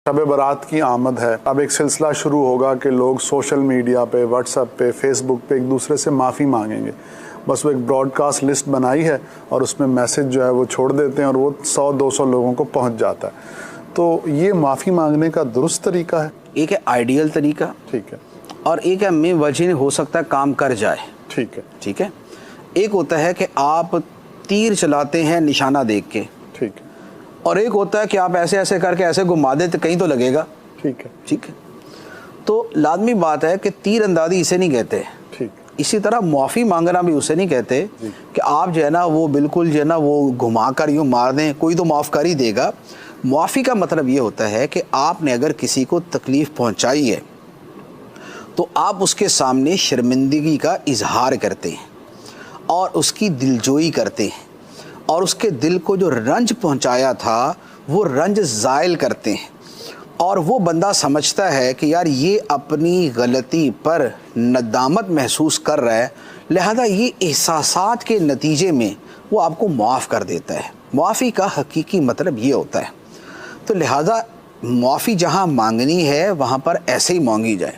शब बारात की आमद है। अब एक सिलसिला शुरू होगा कि लोग सोशल मीडिया पे, व्हाट्सएप पे, फेसबुक पे एक दूसरे से माफ़ी मांगेंगे। बस वो एक ब्रॉडकास्ट लिस्ट बनाई है और उसमें मैसेज जो है वो छोड़ देते हैं और वो 100-200 लोगों को पहुंच जाता है। तो ये माफ़ी मांगने का दुरुस्त तरीका है? एक है आइडियल तरीका, ठीक है, और एक है में वजह हो सकता है काम कर जाए। ठीक है, ठीक है। एक होता है कि आप तीर चलाते हैं निशाना देख के, ठीक है, और एक होता है कि आप ऐसे ऐसे करके ऐसे घुमा देते कहीं तो लगेगा। ठीक है, ठीक है। तो लाजमी बात है कि तीर अंदाजी इसे नहीं कहते। ठीक। इसी तरह माफ़ी मांगना भी उसे नहीं कहते कि आप जो है ना वो बिल्कुल जो है ना वो घुमा कर यूँ मार दें, कोई तो माफ़ कर ही देगा। माफ़ी का मतलब ये होता है कि आपने अगर किसी को तकलीफ़ पहुंचाई है तो आप उसके सामने शर्मिंदगी का इजहार करते हैं और उसकी दिलजोई करते हैं और उसके दिल को जो रंज पहुंचाया था वो रंज ज़ायल करते हैं, और वो बंदा समझता है कि यार ये अपनी गलती पर नदामत महसूस कर रहा है, लिहाजा ये एहसासात के नतीजे में वो आपको माफ़ कर देता है। माफ़ी का हकीकी मतलब ये होता है। तो लिहाजा माफ़ी जहाँ मांगनी है वहाँ पर ऐसे ही मांगी जाए।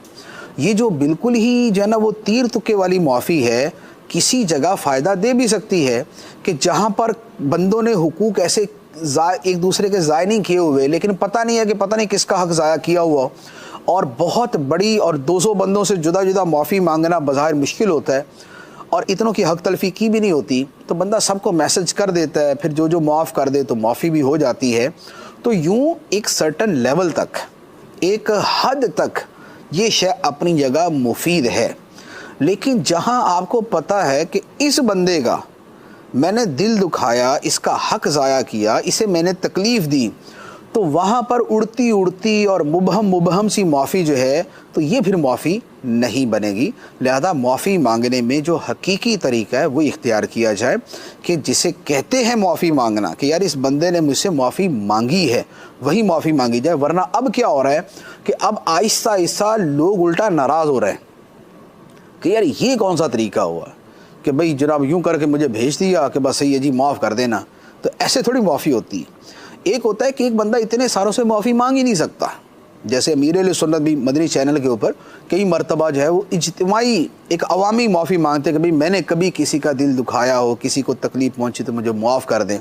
ये जो बिल्कुल ही जो है ना वो तीर तुक्के वाली माफ़ी है, किसी जगह फ़ायदा दे भी सकती है कि जहाँ पर बंदों ने हुकूक ऐसे एक दूसरे के ज़ाय नहीं किए हुए, लेकिन पता नहीं है कि पता नहीं किसका हक़ ज़ाया किया हुआ, और बहुत बड़ी और 200 बंदों से जुदा जुदा माफ़ी मांगना बज़ाहिर मुश्किल होता है और इतनों की हक़ तलफ़ी की भी नहीं होती, तो बंदा सबको मैसेज कर देता है, फिर जो माफ़ कर दे तो माफ़ी भी हो जाती है। तो यूँ एक सर्टन लेवल तक, एक हद तक ये शय अपनी जगह मुफीद है। लेकिन जहां आपको पता है कि इस बंदे का मैंने दिल दुखाया, इसका हक ज़ाया किया, इसे मैंने तकलीफ़ दी, तो वहाँ पर उड़ती उड़ती और मुबहम सी माफ़ी जो है तो ये फिर माफ़ी नहीं बनेगी। लिहाजा माफ़ी मांगने में जो हकीकी तरीका है वो इख्तियार किया जाए कि जिसे कहते हैं माफ़ी मांगना, कि यार इस बंदे ने मुझसे माफ़ी मांगी है, वही माफ़ी मांगी जाए। वरना अब क्या हो रहा है कि अब आहिस्ता आहिस्ता लोग उल्टा नाराज़ हो रहे हैं कि यार ये कौन सा तरीका हुआ कि भाई जनाब यूँ करके मुझे भेज दिया कि बस सही है जी माफ़ कर देना। तो ऐसे थोड़ी माफ़ी होती है। एक होता है कि एक बंदा इतने सारों से माफ़ी मांग ही नहीं सकता। जैसे अमीर-ए-सुन्नत भी मदनी चैनल के ऊपर कई मरतबा जो है वो इज्तिमाई एक अवामी माफ़ी मांगते हैं कि भाई मैंने कभी किसी का दिल दुखाया हो, किसी को तकलीफ़ पहुँची तो मुझे माफ़ कर दें।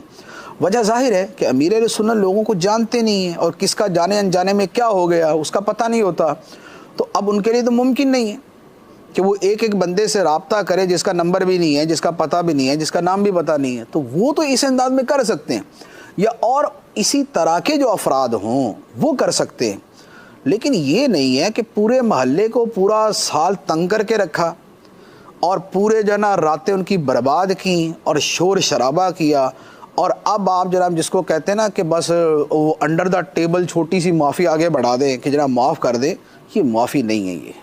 वजह ज़ाहिर है कि अमीर-ए-सुन्नत लोगों को जानते नहीं हैं और किसका जाने अनजाने में क्या हो गया उसका पता नहीं होता। तो अब उनके लिए तो मुमकिन नहीं है कि वो एक एक बंदे से राब्ता करे जिसका नंबर भी नहीं है, जिसका पता भी नहीं है, जिसका नाम भी पता नहीं है। तो वो तो इस अंदाज में कर सकते हैं, या और इसी तरह के जो अफराद हों वो कर सकते हैं। लेकिन ये नहीं है कि पूरे महल्ले को पूरा साल तंग करके रखा और पूरे जना रातें उनकी बर्बाद की और शोर शराबा किया, और अब आप जनाब जिसको कहते हैं ना कि बस वो अंडर द टेबल छोटी सी माफ़ी आगे बढ़ा दें कि जनाब माफ़ कर दें, ये माफ़ी नहीं है। ये